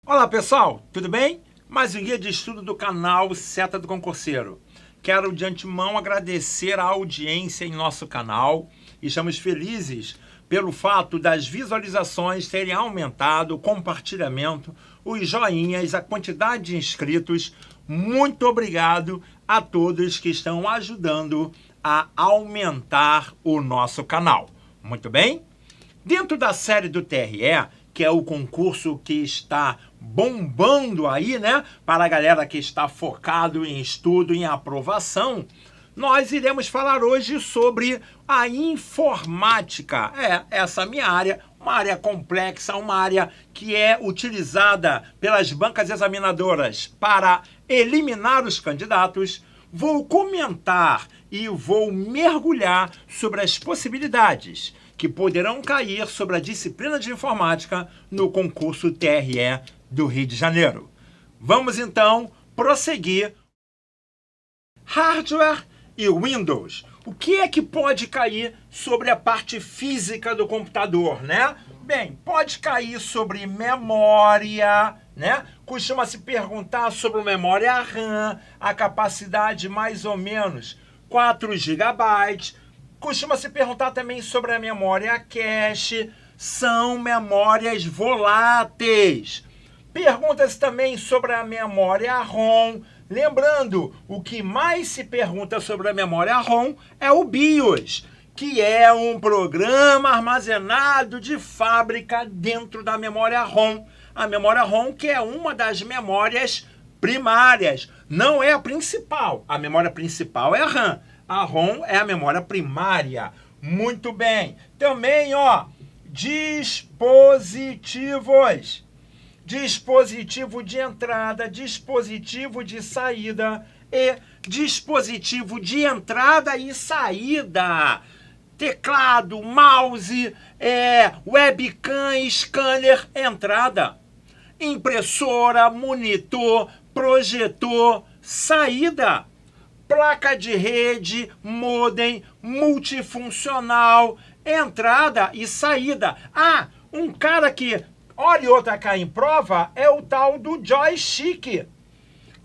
Olá pessoal, tudo bem? Mais um guia de estudo do canal Seta do Concurseiro. Quero de antemão agradecer a audiência em nosso canal e estamos felizes pelo fato das visualizações terem aumentado, o compartilhamento, os joinhas, a quantidade de inscritos. Muito obrigado a todos que estão ajudando a aumentar o nosso canal. Muito bem? Dentro da série do TRE, que é o concurso que está bombando aí, né? Para a galera que está focado em estudo, em aprovação, nós iremos falar hoje sobre a informática. Essa minha área, uma área complexa, uma área que é utilizada pelas bancas examinadoras para eliminar os candidatos. Vou comentar e vou mergulhar sobre as possibilidades que poderão cair sobre a disciplina de informática no concurso TRE do Rio de Janeiro. Vamos então prosseguir. Hardware e Windows. O que é que pode cair sobre a parte física do computador, né? Bem, pode cair sobre memória, né? Costuma se perguntar sobre memória RAM, a capacidade mais ou menos 4 GB. Costuma se perguntar também sobre a memória cache, são memórias voláteis. Pergunta-se também sobre a memória ROM. Lembrando, o que mais se pergunta sobre a memória ROM é o BIOS, que é um programa armazenado de fábrica dentro da memória ROM. A memória ROM que é uma das memórias primárias, não é a principal. A memória principal é a RAM. A ROM é a memória primária. Muito bem. Também, dispositivos. Dispositivo de entrada, dispositivo de saída e dispositivo de entrada e saída. Teclado, mouse, webcam, scanner, entrada. Impressora, monitor, projetor, saída. Placa de rede, modem, multifuncional, entrada e saída. Um cara que hora e outra cai em prova é o tal do joystick.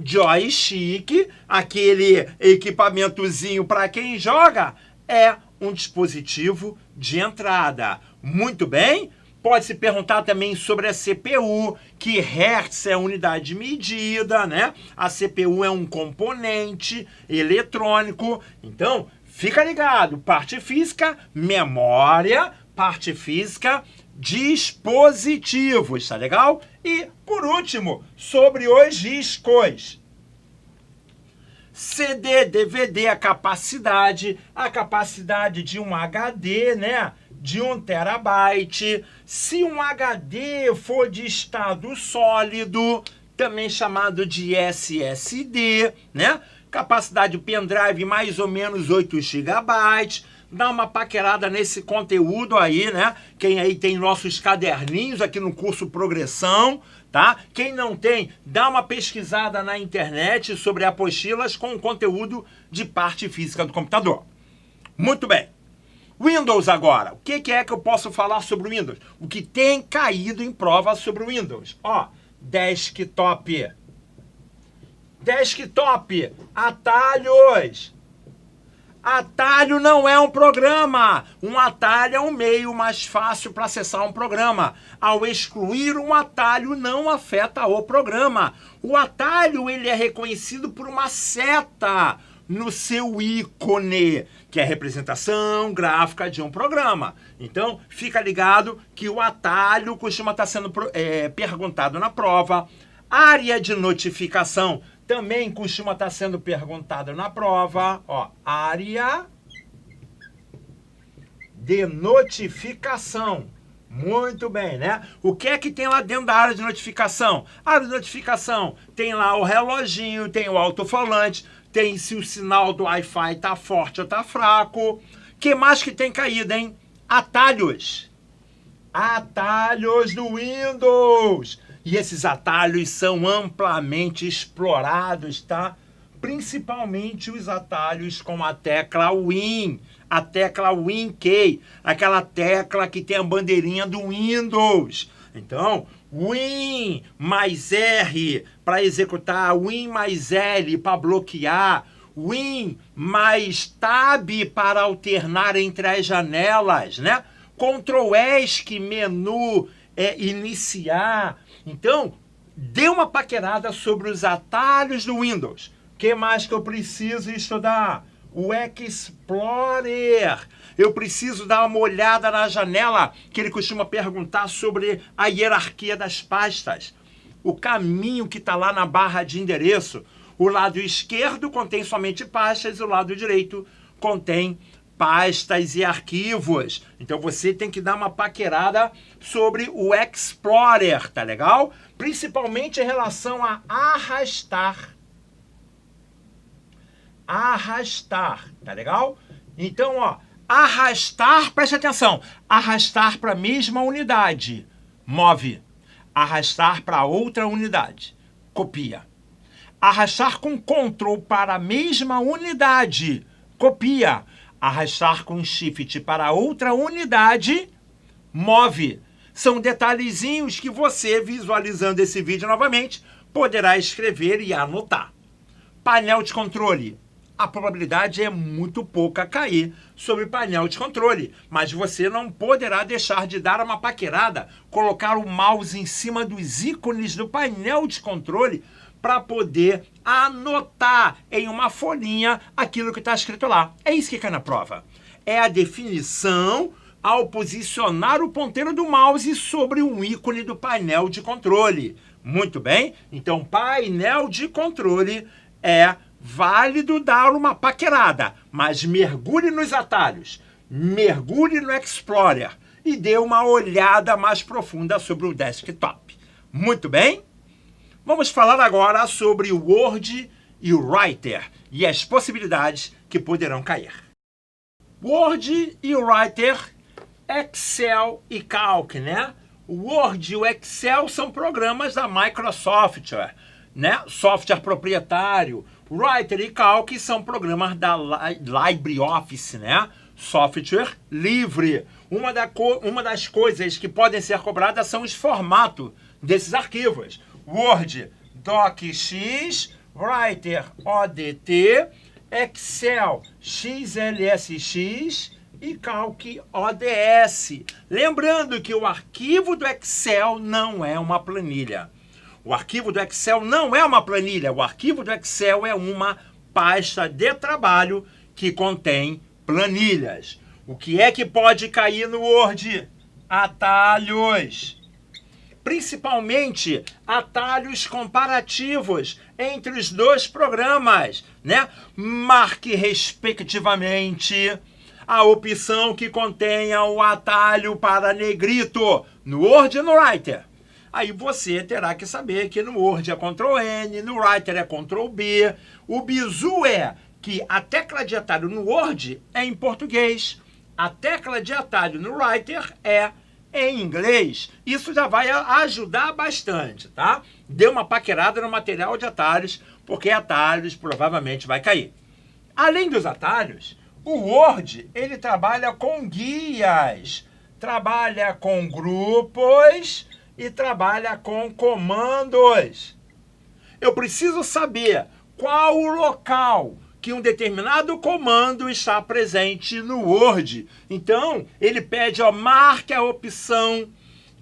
Joystick, aquele equipamentozinho para quem joga, é um dispositivo de entrada. Muito bem? Pode se perguntar também sobre a CPU, que Hertz é a unidade de medida, né? A CPU é um componente eletrônico. Então, fica ligado. Parte física, memória. Parte física, dispositivos, tá legal? E, por último, sobre os discos. CD, DVD, a capacidade de um HD, né? De 1 terabyte. Se um HD for de estado sólido, também chamado de SSD, né? Capacidade de pendrive mais ou menos 8 GB. Dá uma paquerada nesse conteúdo aí, né? Quem aí tem nossos caderninhos aqui no curso Progressão, tá? Quem não tem, dá uma pesquisada na internet sobre apostilas com conteúdo de parte física do computador. Muito bem. Windows agora. O que é que eu posso falar sobre o Windows? O que tem caído em prova sobre o Windows? Desktop. Desktop. Atalhos. Atalho não é um programa. Um atalho é um meio mais fácil para acessar um programa. Ao excluir um atalho, não afeta o programa. O atalho ele é reconhecido por uma seta no seu ícone, que é a representação gráfica de um programa. Então, fica ligado que o atalho costuma estar sendo perguntado na prova. Área de notificação também costuma estar sendo perguntado na prova. Área de notificação. Muito bem, né? O que é que tem lá dentro da área de notificação? A área de notificação tem lá o reloginho, tem o alto-falante, tem se o sinal do Wi-Fi tá forte ou tá fraco. O que mais que tem caído, hein? Atalhos. Atalhos do Windows. E esses atalhos são amplamente explorados, tá? Principalmente os atalhos com a tecla Win, a tecla WinKey, aquela tecla que tem a bandeirinha do Windows. Então, Win mais R para executar, Win mais L para bloquear, Win mais Tab para alternar entre as janelas, né? Ctrl ESC, menu, iniciar. Então, dê uma paquerada sobre os atalhos do Windows. O que mais que eu preciso estudar? O Explorer. Eu preciso dar uma olhada na janela que ele costuma perguntar sobre a hierarquia das pastas. O caminho que está lá na barra de endereço. O lado esquerdo contém somente pastas e o lado direito contém pastas e arquivos. Então você tem que dar uma paquerada sobre o Explorer, tá legal? Principalmente em relação a arrastar. Arrastar, tá legal? Então, ó, arrastar, preste atenção, arrastar para a mesma unidade, move. Arrastar para outra unidade, copia. Arrastar com Ctrl para a mesma unidade, copia. Arrastar com Shift para outra unidade, move. São detalhezinhos que você, visualizando esse vídeo novamente, poderá escrever e anotar. Painel de controle. A probabilidade é muito pouca cair sobre painel de controle, mas você não poderá deixar de dar uma paquerada, colocar o mouse em cima dos ícones do painel de controle para poder anotar em uma folhinha aquilo que está escrito lá. É isso que cai na prova. É a definição ao posicionar o ponteiro do mouse sobre um ícone do painel de controle. Muito bem? Então, painel de controle é válido dar uma paquerada, mas mergulhe nos atalhos, mergulhe no Explorer e dê uma olhada mais profunda sobre o desktop. Muito bem? Vamos falar agora sobre o Word e o Writer e as possibilidades que poderão cair. Word e o Writer, Excel e Calc, né? O Word e o Excel são programas da Microsoft, né? Software proprietário. Writer e Calc são programas da LibreOffice, né? Software livre. Uma das coisas que podem ser cobradas são os formatos desses arquivos. Word, DocX, Writer, ODT, Excel, XLSX e Calc, ODS. Lembrando que o arquivo do Excel não é uma planilha. O arquivo do Excel não é uma planilha, o arquivo do Excel é uma pasta de trabalho que contém planilhas. O que é que pode cair no Word? Atalhos. Principalmente atalhos comparativos entre os dois programas, né? Marque respectivamente a opção que contenha o atalho para negrito no Word e no Writer. Aí você terá que saber que no Word é Ctrl N, no Writer é Ctrl B. O bizu é que a tecla de atalho no Word é em português, a tecla de atalho no Writer é em inglês. Isso já vai ajudar bastante, tá? Dê uma paquerada no material de atalhos, porque atalhos provavelmente vai cair. Além dos atalhos, o Word, ele trabalha com guias, trabalha com grupos e trabalha com comandos. Eu preciso saber qual o local que um determinado comando está presente no Word. Então, ele pede, ó, marque a opção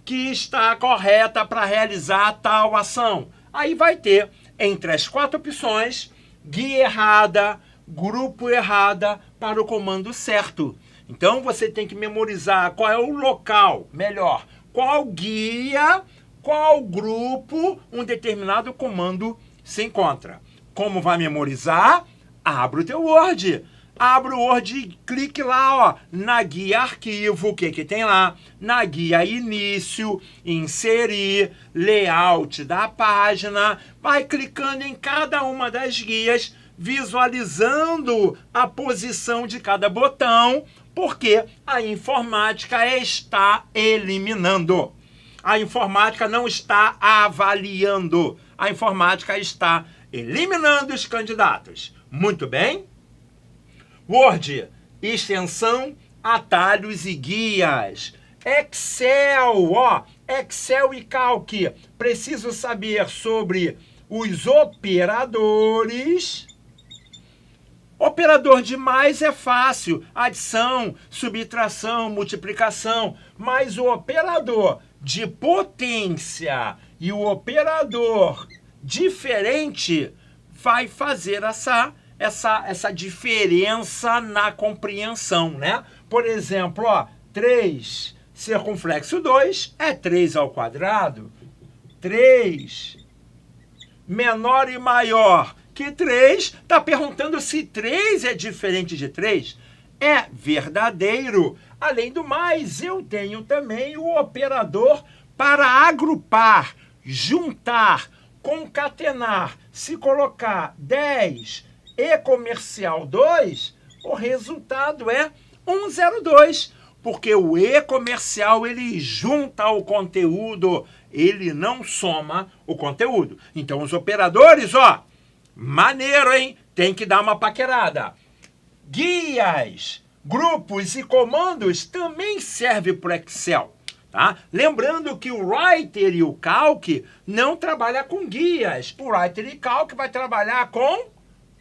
que está correta para realizar tal ação. Aí vai ter, entre as 4 opções, guia errada, grupo errada para o comando certo. Então, você tem que memorizar qual é o local, melhor, qual guia, qual grupo um determinado comando se encontra. Como vai memorizar? Abre o teu Word. Abre o Word e clique lá, ó, na guia arquivo, o que que tem lá? Na guia início, inserir, layout da página. Vai clicando em cada uma das guias, visualizando a posição de cada botão, porque a informática está eliminando. A informática não está avaliando. A informática está eliminando os candidatos. Muito bem? Word, extensão, atalhos e guias. Excel, ó, Excel e Calc, preciso saber sobre os operadores. Operador de mais é fácil, adição, subtração, multiplicação, mas o operador de potência e o operador diferente vai fazer essa diferença na compreensão, né? Por exemplo, ó, 3 circunflexo 2 é 3 ao quadrado. 3 menor e maior que 3, está perguntando se 3 é diferente de 3. É verdadeiro. Além do mais, eu tenho também o operador para agrupar, juntar, concatenar. Se colocar 10 e comercial 2, o resultado é 102. Porque o E comercial, ele junta o conteúdo, ele não soma o conteúdo. Então, os operadores, ó, maneiro, hein? Tem que dar uma paquerada. Guias, grupos e comandos também servem para o Excel, tá? Lembrando que o Writer e o Calc não trabalham com guias. O Writer e Calc vai trabalhar com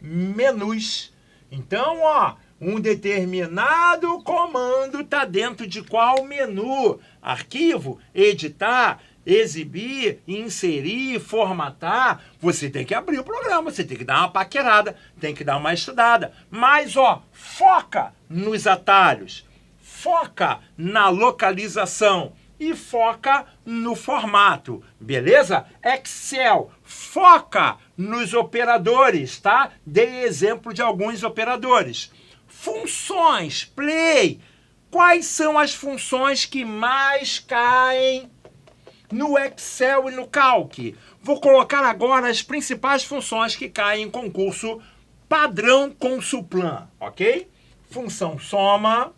menus. Então, ó, um determinado comando está dentro de qual menu? Arquivo, editar, exibir, inserir, formatar. Você tem que abrir o programa, você tem que dar uma paquerada, tem que dar uma estudada. Mas, ó, foca nos atalhos, foca na localização e foca no formato, beleza? Excel, foca nos operadores, tá? Dei exemplo de alguns operadores. Funções, play. Quais são as funções que mais caem no Excel e no Calc? Vou colocar agora as principais funções que caem em concurso padrão Consulplan, ok? Função soma,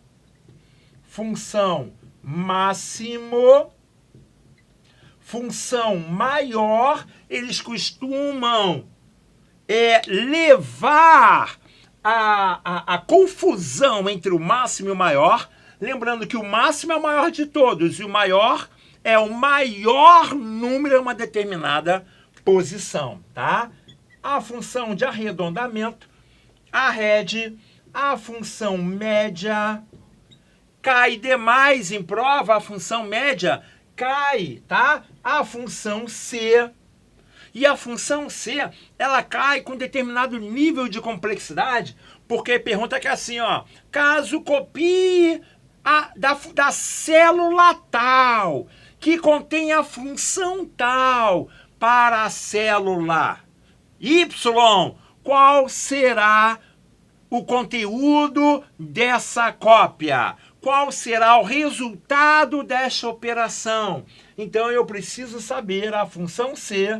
função máximo, função maior. Eles costumam levar a confusão entre o máximo e o maior, lembrando que o máximo é o maior de todos e o maior é o maior número em uma determinada posição, tá? A função de arredondamento, a RED, a função média, cai demais em prova, a função média cai, tá? A função C. E a função C, ela cai com determinado nível de complexidade, porque pergunta que é assim, ó, caso copie da célula tal, que contém a função tal para a célula Y, qual será o conteúdo dessa cópia? Qual será o resultado dessa operação? Então, eu preciso saber a função C.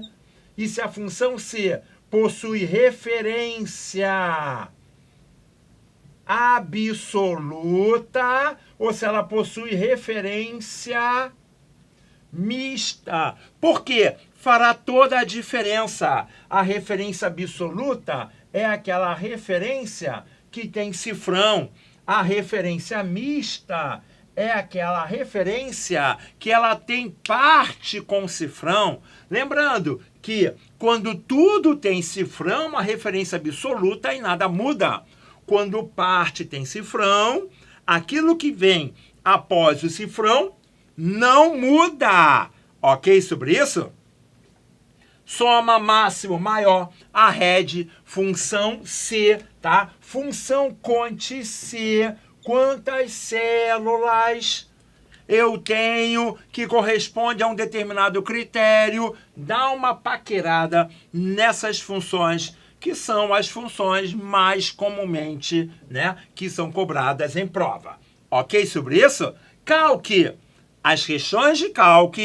E se a função C possui referência absoluta ou se ela possui referência mista. Por quê? Fará toda a diferença. A referência absoluta é aquela referência que tem cifrão. A referência mista é aquela referência que ela tem parte com cifrão. Lembrando que quando tudo tem cifrão, uma referência absoluta e nada muda. Quando parte tem cifrão, aquilo que vem após o cifrão não muda. Ok sobre isso? Soma, máximo, maior, a RED, função C, tá? Função conte C, quantas células eu tenho que corresponde a um determinado critério. Dá uma paquerada nessas funções, que são as funções mais comumente, né, que são cobradas em prova. Ok sobre isso? Calc. As questões de Calc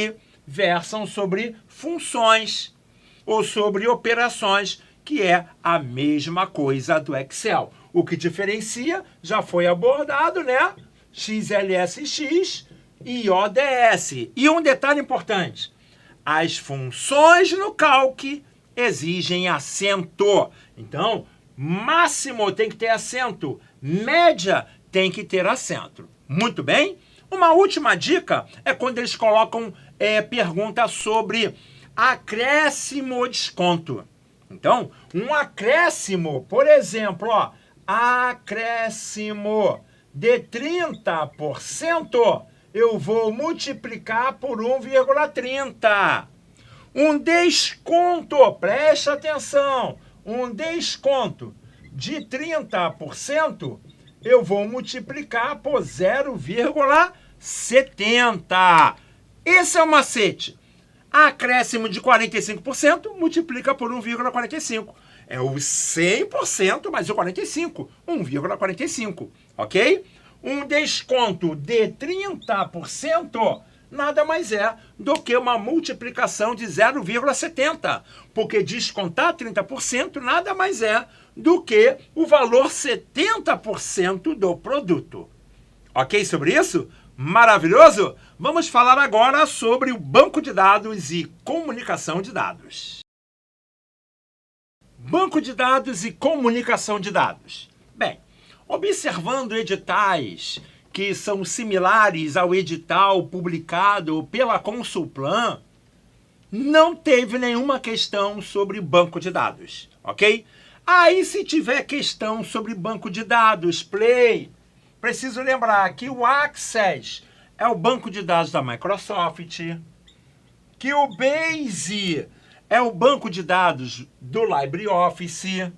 versam sobre funções ou sobre operações, que é a mesma coisa do Excel. O que diferencia já foi abordado, né? XLSX e ODS. E um detalhe importante: as funções no Calc exigem acento. Então, máximo tem que ter acento, média tem que ter acento. Muito bem? Uma última dica é quando eles colocam pergunta sobre acréscimo ou desconto. Então, um acréscimo, por exemplo, ó, acréscimo de 30%, eu vou multiplicar por 1,30. Um desconto, preste atenção, um desconto de 30%, eu vou multiplicar por 0,70. Esse é o macete. Acréscimo de 45%, multiplica por 1,45. É o 100% mais o 45, 1,45, ok? Um desconto de 30% nada mais é do que uma multiplicação de 0,70, porque descontar 30% nada mais é do que o valor 70% do produto. Ok sobre isso? Maravilhoso? Vamos falar agora sobre o banco de dados e comunicação de dados. Banco de dados e comunicação de dados. Bem, observando editais que são similares ao edital publicado pela Consulplan, não teve nenhuma questão sobre banco de dados, ok? Aí, se tiver questão sobre banco de dados, Play, preciso lembrar que o Access é o banco de dados da Microsoft, que o Base é o banco de dados do LibreOffice,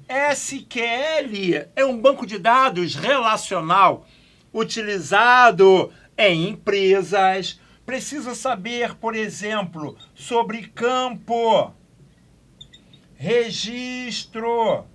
SQL é um banco de dados relacional utilizado em empresas. Precisa saber, por exemplo, sobre campo, registro,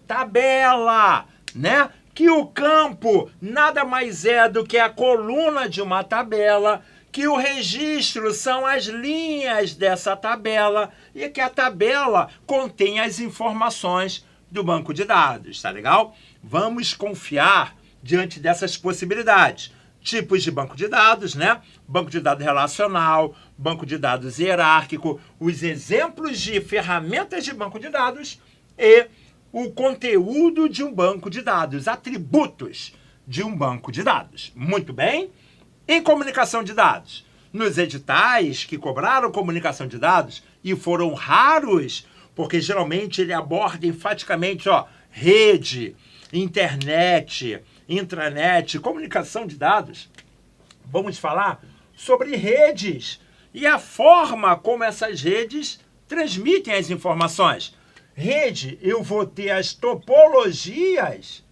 tabela, né? Que o campo nada mais é do que a coluna de uma tabela, que o registro são as linhas dessa tabela e que a tabela contém as informações do banco de dados, tá legal? Vamos confiar diante dessas possibilidades. Tipos de banco de dados, né? Banco de dados relacional, banco de dados hierárquico, os exemplos de ferramentas de banco de dados e o conteúdo de um banco de dados, atributos de um banco de dados. Muito bem? Em comunicação de dados, nos editais que cobraram comunicação de dados, e foram raros, porque geralmente ele aborda enfaticamente rede, internet, intranet, comunicação de dados. Vamos falar sobre redes e a forma como essas redes transmitem as informações. Rede, eu vou ter as topologias.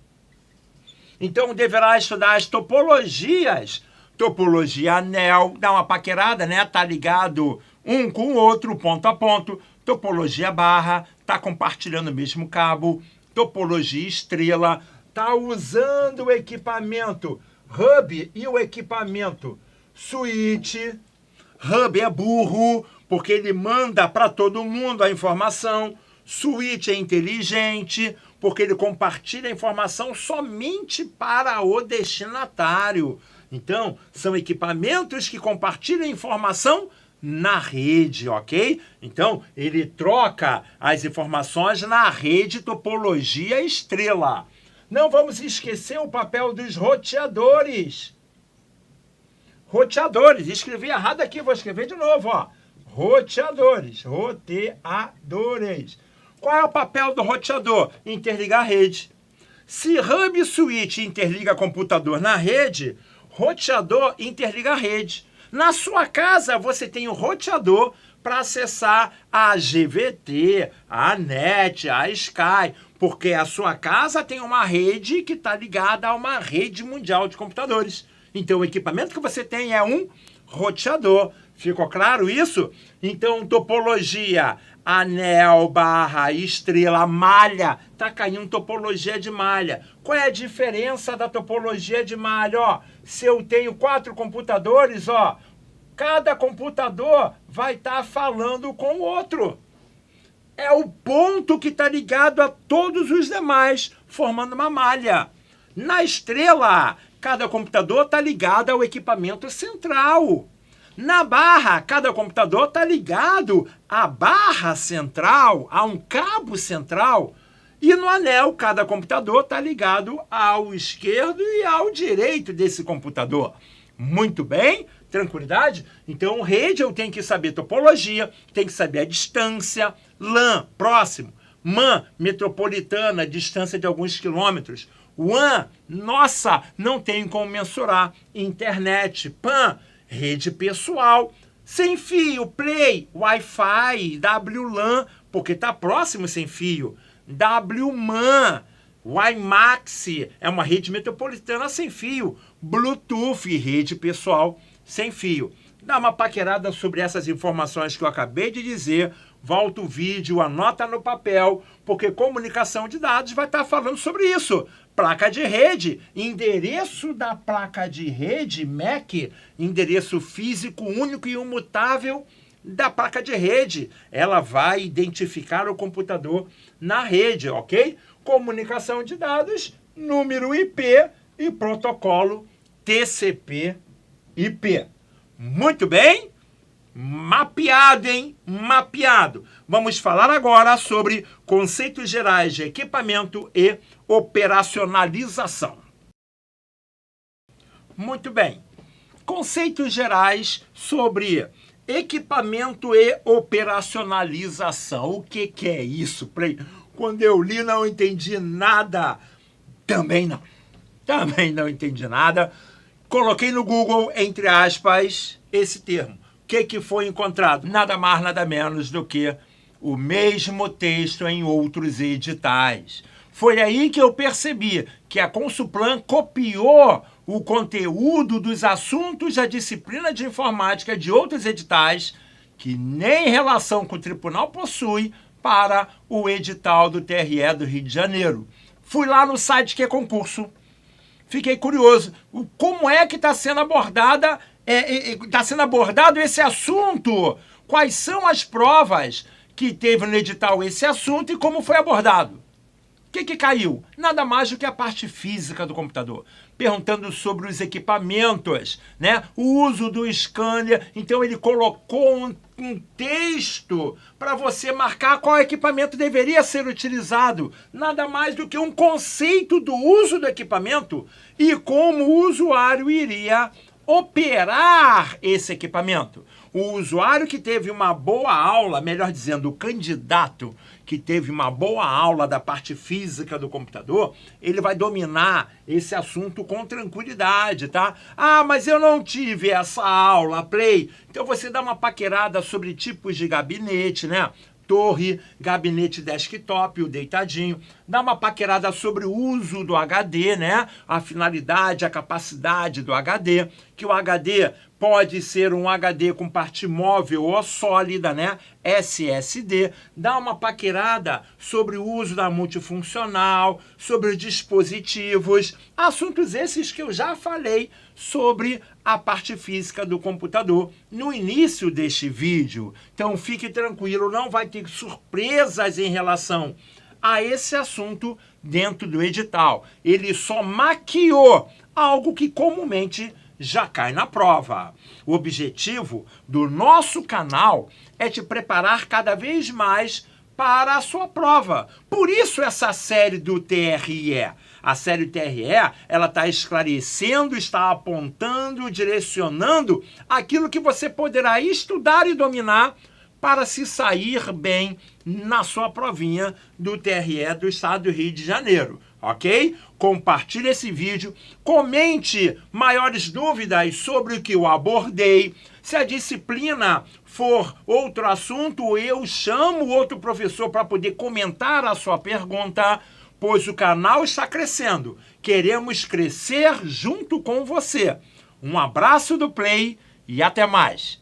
Então, deverá estudar as topologias. Topologia anel, dá uma paquerada, né? Tá ligado um com o outro, ponto a ponto. Topologia barra, tá compartilhando o mesmo cabo. Topologia estrela, tá usando o equipamento hub e o equipamento switch. Hub é burro, porque ele manda para todo mundo a informação. Switch é inteligente, porque ele compartilha a informação somente para o destinatário. Então, são equipamentos que compartilham informação na rede, ok? Então, ele troca as informações na rede topologia estrela. Não vamos esquecer o papel dos roteadores. Roteadores, escrevi errado aqui, vou escrever de novo, Roteadores, roteadores. Qual é o papel do roteador? Interligar a rede. Se hub e switch interliga computador na rede, roteador interliga a rede. Na sua casa, você tem o roteador para acessar a GVT, a NET, a Sky, porque a sua casa tem uma rede que está ligada a uma rede mundial de computadores. Então, o equipamento que você tem é um roteador. Ficou claro isso? Então, topologia anel barra estrela malha, tá caindo topologia de malha. Qual é a diferença da topologia de malha? Se eu tenho 4 computadores, cada computador vai estar falando com o outro. É o ponto que está ligado a todos os demais, formando uma malha. Na estrela, cada computador está ligado ao equipamento central. Na barra, cada computador está ligado à barra central, a um cabo central. E no anel, cada computador está ligado ao esquerdo e ao direito desse computador. Muito bem? Tranquilidade? Então, rede eu tenho que saber topologia, tenho que saber a distância, LAN, próximo, MAN, metropolitana, distância de alguns quilômetros, WAN, nossa, não tenho como mensurar, internet, PAN, rede pessoal, sem fio, Play, Wi-Fi, WLAN, porque está próximo sem fio, WMAN, WiMAX, é uma rede metropolitana sem fio, Bluetooth, rede pessoal sem fio. Dá uma paquerada sobre essas informações que eu acabei de dizer, volta o vídeo, anota no papel, porque comunicação de dados vai estar falando sobre isso. Placa de rede, endereço da placa de rede, MAC, endereço físico único e imutável da placa de rede. Ela vai identificar o computador na rede, ok? Comunicação de dados, número IP e protocolo TCP/IP. Muito bem? Mapeado, hein? Mapeado. Vamos falar agora sobre conceitos gerais de equipamento e operacionalização. Muito bem. Conceitos gerais sobre equipamento e operacionalização. O que é isso, Play? Quando eu li, não entendi nada. Também não entendi nada. Coloquei no Google, entre aspas, esse termo. O que foi encontrado? Nada mais, nada menos do que o mesmo texto em outros editais. Foi aí que eu percebi que a Consuplan copiou o conteúdo dos assuntos da disciplina de informática de outros editais que nem relação com o tribunal possui para o edital do TRE do Rio de Janeiro. Fui lá no site que é concurso. Fiquei curioso. Como é que está sendo abordado esse assunto? Quais são as provas que teve no edital esse assunto e como foi abordado? O que caiu? Nada mais do que a parte física do computador. Perguntando sobre os equipamentos, né? O uso do scanner. Então ele colocou um texto para você marcar qual equipamento deveria ser utilizado. Nada mais do que um conceito do uso do equipamento e como o usuário iria operar esse equipamento. O usuário que teve uma boa aula, melhor dizendo, o candidato que teve uma boa aula da parte física do computador, ele vai dominar esse assunto com tranquilidade, tá? Ah, mas eu não tive essa aula, Play. Então você dá uma paquerada sobre tipos de gabinete, né? Torre, gabinete desktop, o deitadinho. Dá uma paquerada sobre o uso do HD, né? A finalidade, a capacidade do HD, que o HD pode ser um HD com parte móvel ou sólida, né? SSD. Dá uma paquerada sobre o uso da multifuncional, sobre os dispositivos. Assuntos esses que eu já falei sobre a parte física do computador no início deste vídeo. Então fique tranquilo, não vai ter surpresas em relação a esse assunto dentro do edital. Ele só maquiou algo que comumente já cai na prova. O objetivo do nosso canal é te preparar cada vez mais para a sua prova. Por isso essa série do TRE. A série TRE, ela está esclarecendo, está apontando, direcionando aquilo que você poderá estudar e dominar para se sair bem na sua provinha do TRE do Estado do Rio de Janeiro, ok? Compartilhe esse vídeo, comente maiores dúvidas sobre o que eu abordei. Se a disciplina for outro assunto, eu chamo outro professor para poder comentar a sua pergunta, pois o canal está crescendo. Queremos crescer junto com você. Um abraço do Play e até mais.